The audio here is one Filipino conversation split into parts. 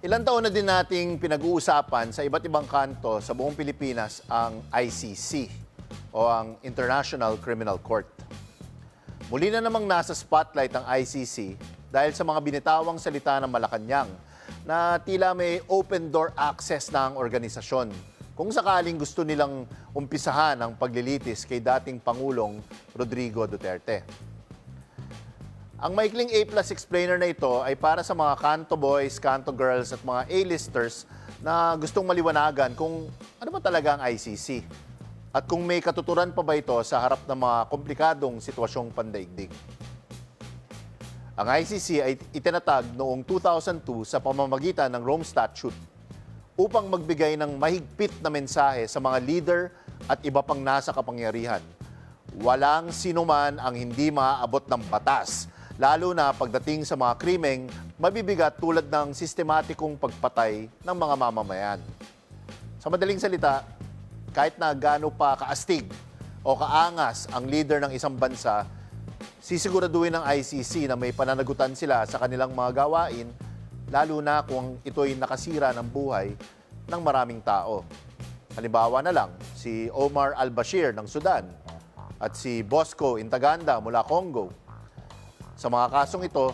Ilang taon na din nating pinag-uusapan sa iba't ibang kanto sa buong Pilipinas ang ICC o ang International Criminal Court. Muli na namang nasa spotlight ang ICC dahil sa mga binitawang salita ng Malacanang na tila may open door access na ang organisasyon kung sakaling gusto nilang umpisahan ang paglilitis kay dating Pangulong Rodrigo Duterte. Ang maikling A+ explainer na ito ay para sa mga kanto boys, kanto girls at mga A-listers na gustong maliwanagan kung ano ba talaga ang ICC at kung may katuturan pa ba ito sa harap ng mga komplikadong sitwasyong pandaigdig. Ang ICC ay itinatag noong 2002 sa pamamagitan ng Rome Statute upang magbigay ng mahigpit na mensahe sa mga leader at iba pang nasa kapangyarihan. Walang sinuman ang hindi maaabot ng batas, lalo na pagdating sa mga krimeng mabibigat tulad ng sistematikong pagpatay ng mga mamamayan. Sa madaling salita, kahit na gaano pa kaastig o kaangas ang leader ng isang bansa, sisiguraduhin ng ICC na may pananagutan sila sa kanilang mga gawain, lalo na kung ito'y nakasira ng buhay ng maraming tao. Halimbawa na lang, si Omar al-Bashir ng Sudan at si Bosco Intaganda mula Congo. Sa mga kasong ito,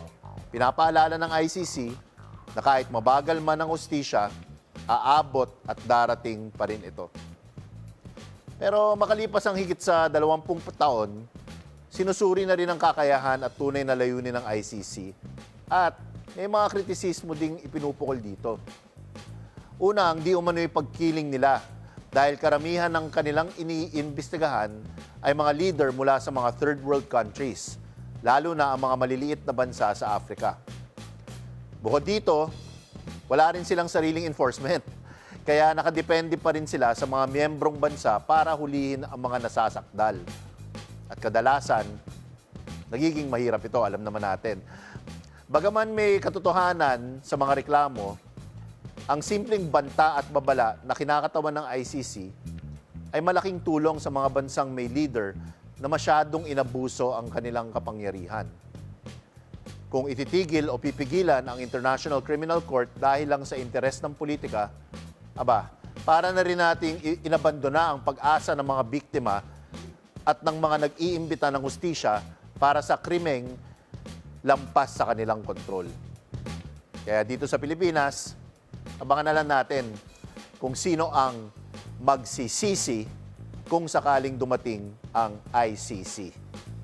pinapaalala ng ICC na kahit mabagal man ang hustisya, aabot at darating pa rin ito. Pero makalipas ang higit sa 20 taon, sinusuri na rin ang kakayahan at tunay na layunin ng ICC at may mga kritisismo ding ipinupukol dito. Una, ang di umano'y pagkiling nila dahil karamihan ng kanilang iniimbestigahan ay mga leader mula sa mga third world countries, lalo na ang mga maliliit na bansa sa Africa. Bukod dito, wala rin silang sariling enforcement, kaya nakadepende pa rin sila sa mga miyembrong bansa para hulihin ang mga nasasakdal. At kadalasan, nagiging mahirap ito, alam naman natin. Bagaman may katotohanan sa mga reklamo, ang simpleng banta at babala na kinakatawan ng ICC ay malaking tulong sa mga bansang may leader na masyadong inabuso ang kanilang kapangyarihan. Kung ititigil o pipigilan ang International Criminal Court dahil lang sa interes ng politika, para na rin nating inabandona ang pag-asa ng mga biktima at ng mga nag-iimbita ng hustisya para sa krimeng lampas sa kanilang kontrol. Kaya dito sa Pilipinas, abangan na lang natin kung sino ang magsisisi kung sakaling dumating ang ICC.